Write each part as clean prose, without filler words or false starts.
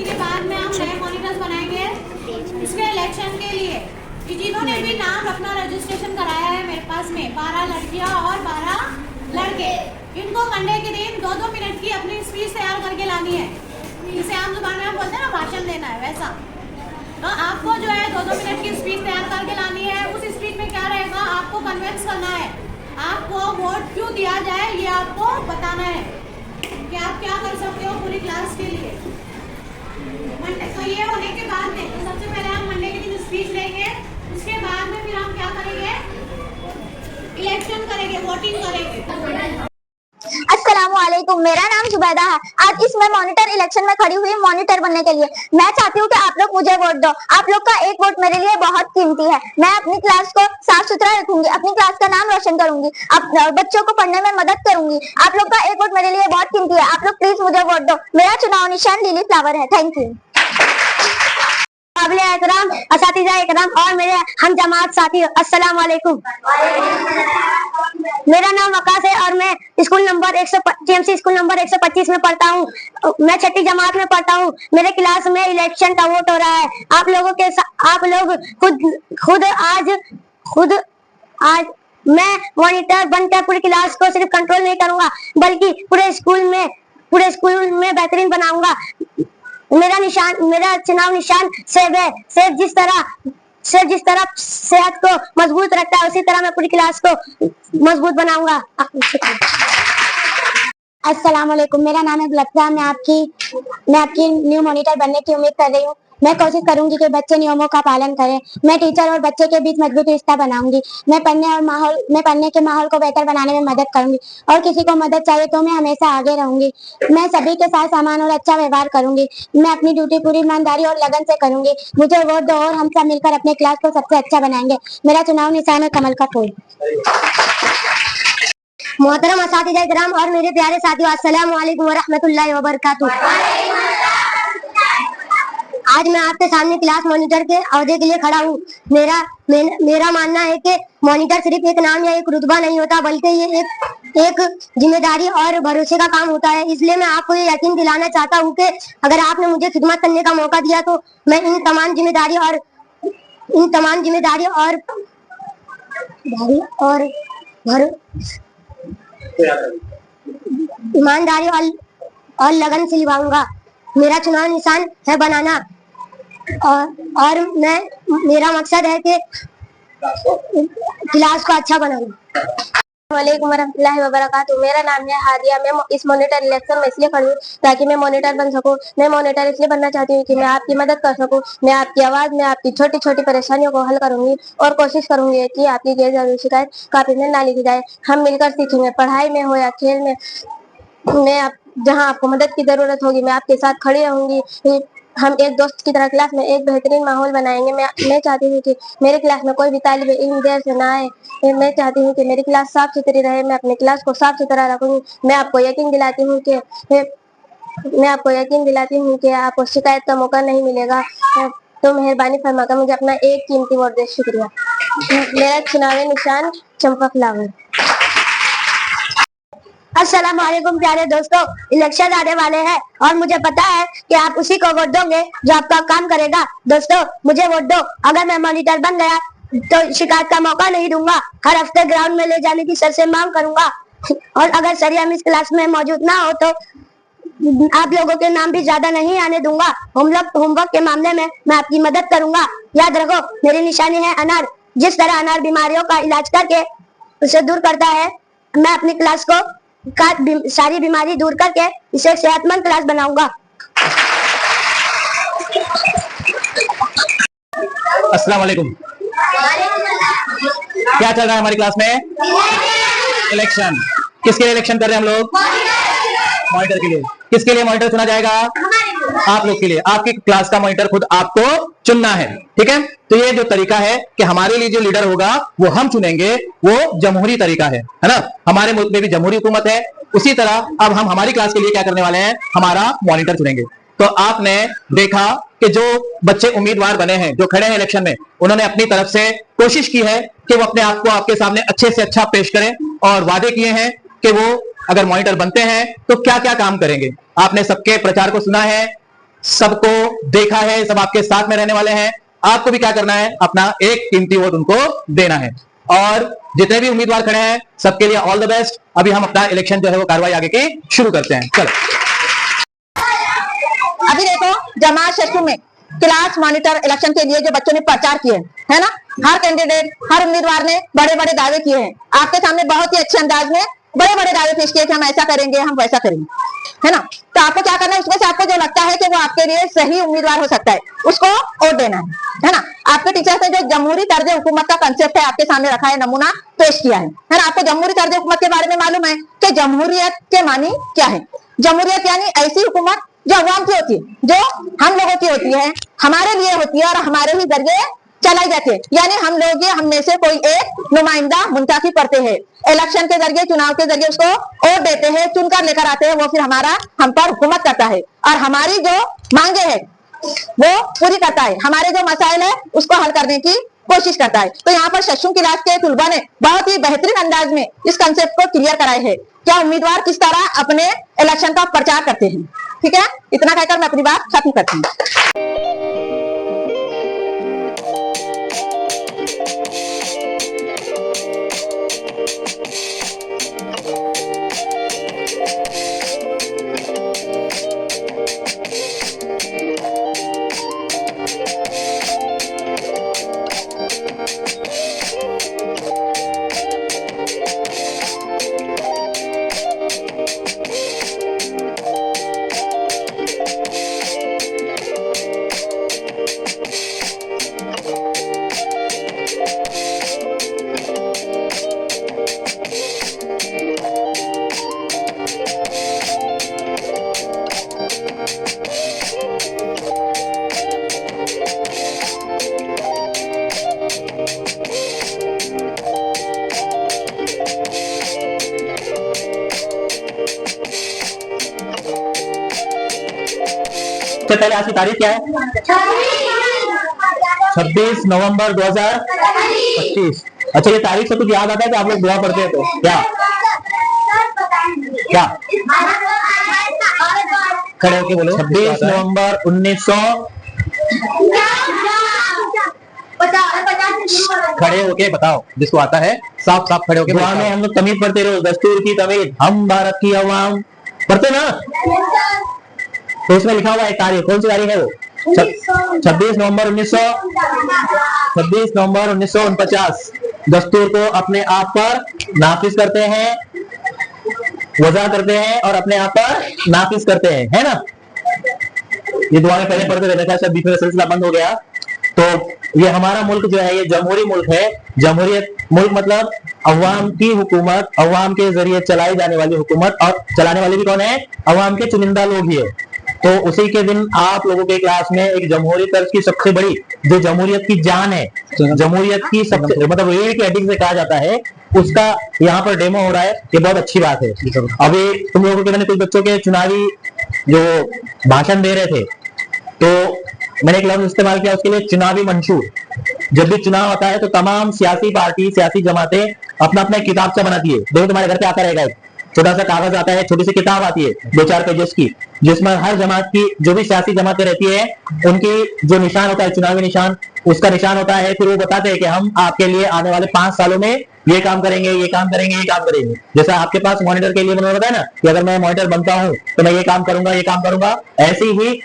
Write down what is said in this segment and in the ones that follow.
शांति के बाद में हम नए मॉनिटर्स बनाएंगे इसके इलेक्शन के लिए। जिन्होंने भी नाम अपना रजिस्ट्रेशन कराया है मेरे पास में 12 लड़कियां और 12 लड़के, इनको मंडे के दिन 2-2 मिनट की अपनी स्पीच तैयार करके लानी है। जिसे आम जुबान में हम बोलते हैं ना भाषण देना है, वैसा। तो आपको जो है 2-2 मिनट की स्पीच तैयार करके लानी है। उस स्पीच में क्या रहेगा, आपको कन्विंस करना है, आपको वोट क्यों दिया जाए ये आपको बताना है कि आप क्या कर सकते हो पूरी क्लास के लिए। तो ये होने के बाद में तो सबसे पहले हम मंडे के दिन स्पीच लेंगे, उसके बाद में फिर हम क्या करेंगे, इलेक्शन करेंगे, वोटिंग करेंगे। अस्सलामुअलैकुम, मेरा नाम जुबैदा है। आज इस मैं मॉनिटर इलेक्शन में खड़ी हुई मॉनिटर बनने के लिए। मैं चाहती हूँ कि आप लोग मुझे वोट दो। आप लोग का एक वोट मेरे लिए बहुत कीमती है। मैं अपनी क्लास को साफ सुथरा रखूंगी, अपनी क्लास का नाम रोशन करूंगी, बच्चों को पढ़ने में मदद करूंगी। आप लोग का एक वोट मेरे लिए बहुत कीमती है। आप लोग प्लीज मुझे वोट दो। मेरा चुनाव निशान लिली फ्लावर है। Thank you. काबिले एहतराम असातिज़ा इकराम और मेरे हम जमात साथी, अस्सलाम वालेकुम। मेरा नाम वकास है और मैं स्कूल नंबर 125 स्कूल नंबर 125 में पढ़ता हूँ। मैं छठी जमात में पढ़ता हूँ। मेरे क्लास में इलेक्शन का वोट हो रहा है। आप लोग खुद आज मैं मॉनिटर बनकर पूरी क्लास को सिर्फ कंट्रोल नहीं करूंगा, बल्कि पूरे स्कूल में बेहतरीन बनाऊंगा। मेरा चुनाव निशान सेब है। सेब जिस तरह सेहत को मजबूत रखता है, उसी तरह मैं पूरी क्लास को मजबूत बनाऊंगा। अस्सलाम वालेकुम, मेरा नाम है गुलफ्ता। मैं आपकी न्यू मॉनिटर बनने की उम्मीद कर रही हूँ। मैं कोशिश करूंगी कि बच्चे नियमों का पालन करें। मैं टीचर और बच्चे के बीच मजबूत रिश्ता बनाऊंगी। मैं पढ़ने के माहौल को बेहतर बनाने में मदद करूंगी और किसी को मदद चाहिए तो मैं हमेशा आगे रहूंगी। मैं सभी के साथ सामान और अच्छा व्यवहार करूंगी। मैं अपनी ड्यूटी पूरी ईमानदारी और लगन से करूंगी। मुझे वोट दो और हम सब मिलकर अपने क्लास को सबसे अच्छा बनाएंगे। मेरा चुनाव निशान है कमल का फूल। मोहतरम असातिज़ा इकराम और मेरे प्यारे साथियों, अस्सलाम वालेकुम व रहमतुल्लाहि व बरकातुहू। आज मैं आपके सामने क्लास मॉनिटर के अहदे के लिए खड़ा हूँ। मेरा मानना है कि मॉनिटर सिर्फ एक नाम या एक रुतबा नहीं होता, बल्कि ये एक जिम्मेदारी और भरोसे का काम होता है। इसलिए मैं आपको ये यकीन दिलाना चाहता हूँ कि अगर आपने मुझे खिदमत करने का मौका दिया तो मैं इन तमाम जिम्मेदारी और ईमानदारी और लगन से निभाऊंगा। मेरा चुनाव निशान है बनाना और मेरा मकसद है कि क्लास को अच्छा बनाना। वालेकुम वरहमतुल्लाहि वबरकातुहू। मेरा नाम है हादिया। मैं इस मॉनिटर इलेक्शन में इसलिए खड़ी हूँ ताकि मैं मॉनिटर बन सकूँ। मैं मॉनिटर इसलिए बनना चाहती हूँ कि मैं आपकी मदद कर सकूँ। मैं आपकी आवाज में आपकी छोटी छोटी परेशानियों को हल करूंगी और कोशिश करूंगी कि आपकी गैर जरूरी शिकायत कापी में ना लिखी जाए। हम मिलकर सीखेंगे, पढ़ाई में हो या खेल में। जहाँ आपको मदद की जरूरत होगी मैं आपके साथ खड़ी रहूंगी। हम एक दोस्त की तरह क्लास में एक बेहतरीन माहौल बनाएंगे। मैं चाहती हूँ कि मेरे क्लास में कोई भी तालिब इल्म देर से ना आए। मैं चाहती हूँ कि मेरी क्लास साफ सुथरी रहे। मैं अपनी क्लास को साफ सुथरा रखूंगी। मैं आपको यकीन दिलाती हूँ कि आपको शिकायत का मौका नहीं मिलेगा। तो मेहरबानी फरमाकर मुझे अपना एक कीमती वोट दे। शुक्रिया। मेरा चुनावी निशान चंपा फ्लावर। अस्सलाम वालेकुम प्यारे दोस्तों, इलेक्शन आने वाले हैं और मुझे पता है कि आप उसी को वोट दोगे जो आपका काम करेगा। दोस्तों मुझे वोट दो। अगर मैं मॉनिटर बन गया तो शिकायत का मौका नहीं दूंगा। हर हफ्ते ग्राउंड में ले जाने की सर से मांग करूंगा और अगर सर हम इस क्लास में मौजूद ना हो तो आप लोगों के नाम भी ज्यादा नहीं आने दूंगा। होमवर्क के मामले में मैं आपकी मदद करूंगा। याद रखो मेरी निशानी है अनार। जिस तरह अनार बीमारियों का इलाज करके उसे दूर करता है, मैं अपनी क्लास को सारी बीमारी दूर करके इसे सेहतमंद क्लास बनाऊंगा। अस्सलाम वालेकुम। क्या चल रहा है हमारी क्लास में? इलेक्शन। किसके लिए इलेक्शन कर रहे हैं हम लोग? मॉनिटर के लिए। किसके लिए मॉनिटर चुना जाएगा? आप लोग के लिए। आपकी क्लास का मॉनिटर खुद आपको चुनना है, ठीक है? तो ये जो तरीका है कि हमारे लिए जो लीडर होगा वो हम चुनेंगे, वो जमहूरी तरीका है ना? हमारे मुल्क में भी जमहूरी हुकूमत है। उसी तरह अब हम हमारी क्लास के लिए क्या करने वाले हैं? हमारा मॉनिटर चुनेंगे। तो आपने देखा कि जो बच्चे उम्मीदवार बने हैं, जो खड़े हैं इलेक्शन में, उन्होंने अपनी तरफ से कोशिश की है कि वो अपने आप को आपके सामने अच्छे से अच्छा पेश करें और वादे किए हैं कि वो अगर मॉनिटर बनते हैं तो क्या क्या काम करेंगे। आपने सबके प्रचार को सुना है, सबको देखा है, सब आपके साथ में रहने वाले हैं। आपको भी क्या करना है, अपना एक कीमती वोट उनको देना है। और जितने भी उम्मीदवार खड़े हैं सबके लिए ऑल द बेस्ट। अभी हम अपना इलेक्शन जो है वो कार्रवाई आगे की शुरू करते हैं। चलो अभी देखो जमात शशु में क्लास मॉनिटर इलेक्शन के लिए जो बच्चों ने प्रचार किए है ना, हर कैंडिडेट हर उम्मीदवार ने बड़े बड़े दावे किए हैं। आपके सामने बहुत ही अच्छे अंदाज में बड़े बड़े दावे पेश किए कि हम ऐसा करेंगे, हम वैसा करेंगे, है ना। तो आपको क्या करना है, उसमें से आपको जो लगता है कि वो आपके लिए सही उम्मीदवार हो सकता है उसको वोट देना है ना। आपके टीचर्स ने जो जमहूरी तर्ज हुकूमत का कंसेप्ट है आपके सामने रखा है, नमूना पेश किया है ना। आपको जमहूरी तर्ज हुकूमत के बारे में मालूम है कि जमहूरियत के मानी क्या है। जमहूरियत यानी ऐसी हुकूमत जो अवाम की होती है, जो हम लोगों की होती है, हमारे लिए होती है और हमारे ही जरिए चलाई जाती है। यानी हम लोग हम में से कोई एक नुमाइंदा मुंतखब करते हैं, इलेक्शन के जरिए, चुनाव के जरिए उसको वोट देते हैं, चुनकर लेकर आते हैं, वो फिर हमारा हम पर हुकूमत करता है और हमारी जो मांगे हैं वो पूरी करता है, हमारे जो मसाइल है उसको हल करने की कोशिश करता है। तो यहाँ पर शशु क्लास के तुलबा ने बहुत ही बेहतरीन अंदाज में इस कंसेप्ट को क्लियर कराए है, क्या उम्मीदवार किस तरह अपने इलेक्शन का प्रचार करते हैं। ठीक है, इतना कहकर मैं अपनी बात खत्म करती हूँ। सबसे पहले आज की तारीख क्या है? 26 नवंबर 2025। अच्छा, ये तारीख से कुछ याद आता है कि आप लोग दुआ पढ़ते हैं तो क्या क्या खड़े होके बोलो। 26 नवंबर 1900 खड़े होके बताओ जिसको आता है, साफ साफ खड़े होके। दुआ में हम लोग तमीज पढ़ते रहो, दस्तूर की तमीज, हम भारत की अवाम पढ़ते ना। तो उसमें लिखा हुआ है तारीख, कौन सी तारीख है वो? 26 नवंबर 1949। दस्तूर को अपने आप पर नाफिज करते हैं, वजह करते हैं और अपने आप पर नाफिज करते हैं, है ना। ये दुआ में पहले पढ़ते रहते थे, सब बीच में सिलसिला बंद हो गया। तो ये हमारा मुल्क जो है ये जमहूरी मुल्क है। जमहूरियत मुल्क मतलब अवाम की हुकूमत, अवाम के जरिए चलाई जाने वाली हुकूमत, और चलाने वाले भी कौन है? अवाम के चुनिंदा लोग ही है। तो उसी के दिन आप लोगों के क्लास में एक जमहूरी तर्ज की सबसे बड़ी, जो जमहूरियत की जान है, जमहूरियत की सबसे मतलब रीढ़ की हड्डी से कहा जाता है, उसका यहाँ पर डेमो हो रहा है। ये बहुत अच्छी बात है। अभी तुम लोगों के मैंने कुछ बच्चों के चुनावी जो भाषण दे रहे थे, तो मैंने एक लफ्ज इस्तेमाल किया उसके लिए, चुनावी मंशूर। जब भी चुनाव आता है तो तमाम सियासी पार्टी, सियासी जमातें अपना अपना एक किताबचा बनाती है। देखो तुम्हारे घर पे आता रहेगा, एक छोटा सा कागज आता है, छोटी सी किताब आती है 2-4 पेजेस की, जिसमें हर जमात की जो भी सियासी जमातें रहती है उनकी जो निशान होता है, चुनावी निशान, उसका निशान होता है। फिर वो बताते हैं कि हम आपके लिए आने वाले 5 सालों में ये काम करेंगे, ये काम करेंगे, ये काम करेंगे। जैसा आपके पास मॉनिटर के लिए मैंने बताया ना कि अगर मैं मॉनिटर बनता हूं तो मैं ये काम करूंगा, ये काम करूंगा। ऐसे ही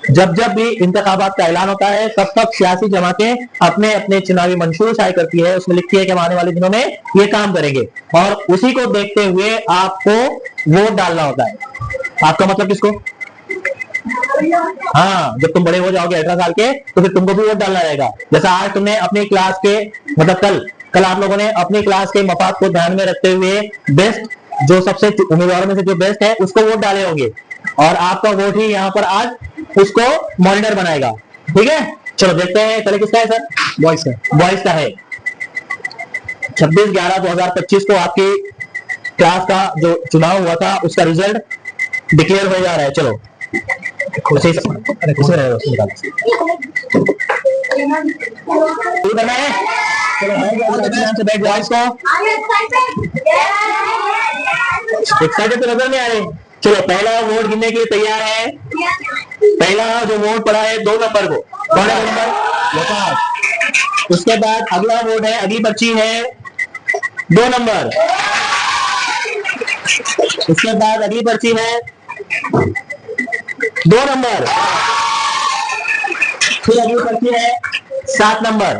जब जब भी इंतखाबात का ऐलान होता है तब तक सियासी जमातें अपने अपने चुनावी मंशूर शाये करती है, उसमें लिखती है कि हम आने वाले दिनों में ये काम करेंगे, और उसी को देखते हुए आपको वोट डालना होता है। आपका मतलब किसको? हाँ, जब तुम बड़े हो जाओगे 18 साल के तो फिर तुमको भी वोट डालना रहेगा। जैसा आज तुमने अपनी क्लास के मतलब कल आप लोगों ने अपनी क्लास के मफाद को ध्यान में रखते हुए बेस्ट, जो सबसे उम्मीदवारों में से जो बेस्ट है उसको वोट डाले होंगे, और आपका वोट ही यहाँ पर आज उसको मॉनिटर बनाएगा। ठीक है, चलो देखते हैं पहले किसका है सर? बॉयज का। बॉयज का है 26/11/2025 को आपकी क्लास का जो चुनाव हुआ था उसका रिजल्ट डिक्लेयर हो जा रहा है। चलो करना है, चलो बैठ बॉयज को। एक्साइटेड तो नजर नहीं आ रहे। चलो पहला वोट गिनने के लिए तैयार है। पहला जो वोट पड़ा है 2 नंबर को, कौन है 2 नंबर? वफाक। उसके बाद अगला वोट है, अगली पर्ची है 2 नंबर। उसके बाद अगली पर्ची है 2 नंबर। फिर अगली पर्ची है 7 नंबर।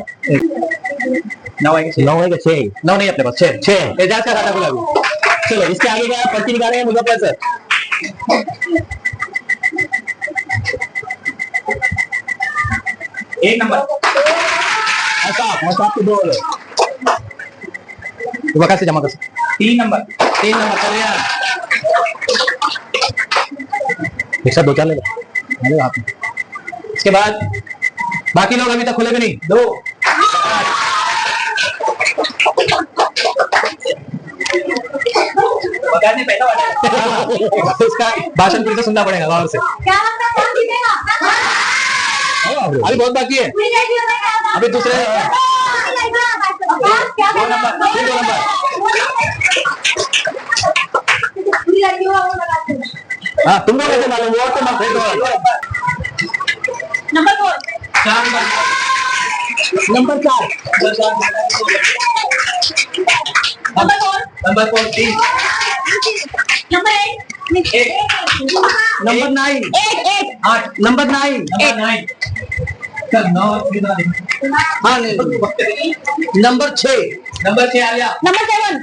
9 है कि 6? 9 नहीं अपने पास, 6 एजाज का खाता खुला अभी। चलो इसके आगे का पर्ची निकाले हैं मुजफ्फर सर। 1 नंबर आपके 2 वक़्त से जमा कर। 3 नंबर चल यार, एक साथ 2-4 ले लो। इसके बाद बाकी लोग अभी तक खुले भी नहीं। 2 इसका भाषण फिर से सुनना पड़ेगा गौर से। अभी बहुत बाकी है, अभी दूसरे 2 नंबर। हाँ तुमको कैसे मालूम? वो तो मत number 4 number 4 number 4 3 number 8 number 9 8 number 9 हाँ number 6 Alia. Number 7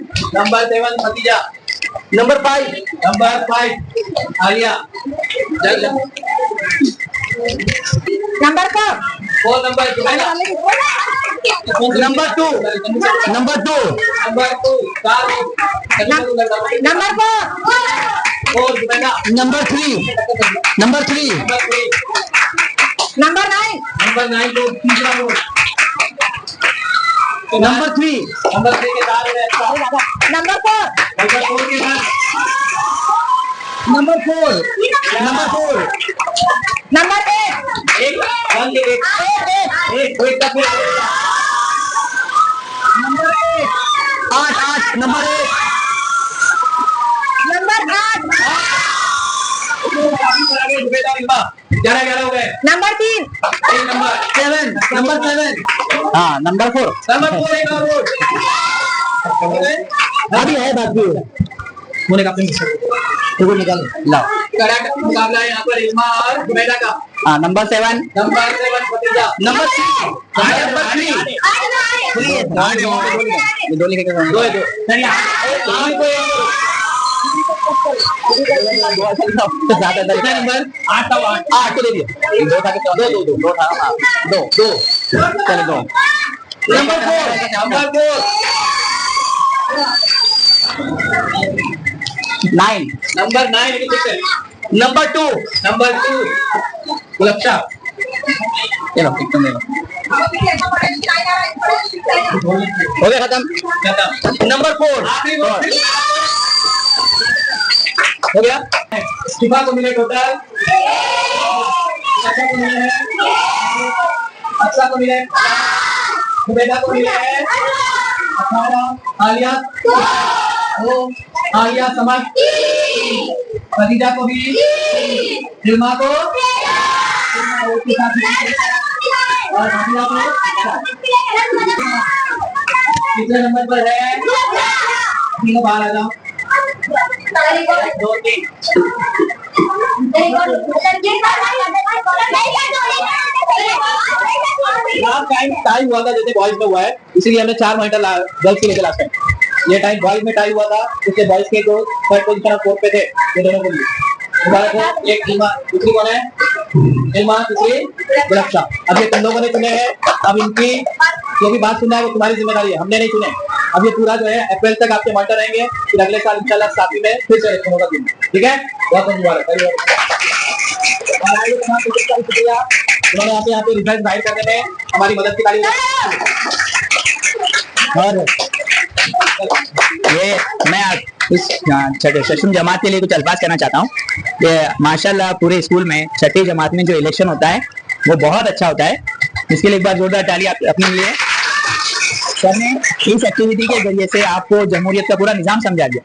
Khadija. Number 5 Alia. Number 4 number 2 number 4 number 3 number 9 को तीसरा वोट। नंबर 3 के साथ नंबर 4 नंबर 4 के साथ नंबर 4 नंबर 8 एक का फिर नंबर 8 नंबर 11 हो गए। नंबर 3 नंबर 7 हाँ नंबर 4 एक और वोट अभी है बाकी होने का तो निकाल लाओ। कड़ा मुकाबला है यहाँ पर इल्मा और जुबैदा का। हाँ नंबर 7 भतीजा। नंबर 3 दो लिखे 2 नंबर 8 को दे दिया। 2 था 2 चलो 2 नंबर 9 नंबर 2 गुलबशा। चलो एकदम हो गया खत्म। नंबर 4 हो गया। शिफा को मिले टोटल, अच्छा को मिले, जुबैदा को मिले 18, आलिया समझ, खदीजा को भी, इल्मा को और कितने नंबर पर है? तीनों बाहर आ जाओ। 2 3 टाइम हुआ था जैसे बॉयज में हुआ है, इसीलिए हमने 4 मॉनिटर गर्ल्स के लिए लास्ट टाइम। ये टाइम बॉयज में टाइम हुआ था, इसलिए बॉयज के जो थर्ड पोजीशन और फोर्थ पे थे ये दोनों को लिए। दोबारा को एक इल्मा, दूसरी कौन है? इल्मा, तीसरी गुलबशा। अब ये तुम लोगों ने चुने हैं, अब इनकी जो भी बात सुनना है वो तुम्हारी जिम्मेदारी है, हमने नहीं चुने। अब ये पूरा जो है अप्रैल तक आपके मॉनिटर रहेंगे, फिर अगले साल इंशाल्लाह साथी में फिर से इलेक्शन होगा। ठीक है, बहुत मुबारक। शुक्रिया उन्होंने यहाँ पे रिजल्ट जाहिर करने में हमारी मदद की तारीफ। और ये मैं इस छठी जमात के लिए कुछ अल्फाज कहना चाहता हूँ कि माशाल्लाह पूरे स्कूल में छठी जमात में जो इलेक्शन होता है वो बहुत अच्छा होता है। इसके लिए एक बार जोरदार ताली आप अपने लिए। सर ने इस एक्टिविटी के जरिए से आपको जमहूरियत का पूरा निजाम समझा दिया।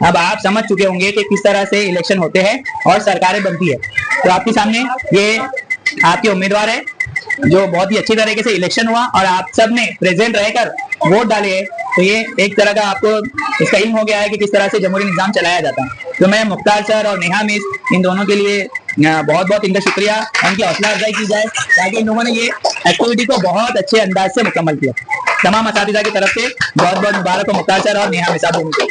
अब आप समझ चुके होंगे कि किस तरह से इलेक्शन होते हैं और सरकारें बनती है। तो आपके सामने ये आपके उम्मीदवार है जो बहुत ही अच्छी तरीके से इलेक्शन हुआ और आप सब ने प्रेजेंट रहकर वोट डाले है। तो ये एक तरह का आपको इसका इल्म हो गया है कि किस तरह से जमहूरी निजाम चलाया जाता है। तो मैं मुख्तार सर और नेहा मिस इन दोनों के लिए बहुत बहुत इनका शुक्रिया, इनकी हौसला अफजाई की जाए ताकि इन लोगों ने ये एक्टिविटी को बहुत अच्छे अंदाज से मुकम्मल किया। तमाम असातिज़ा की तरफ से बहुत बहुत मुबारक हो मुख्तार सर और नेहा मिस दोनों को।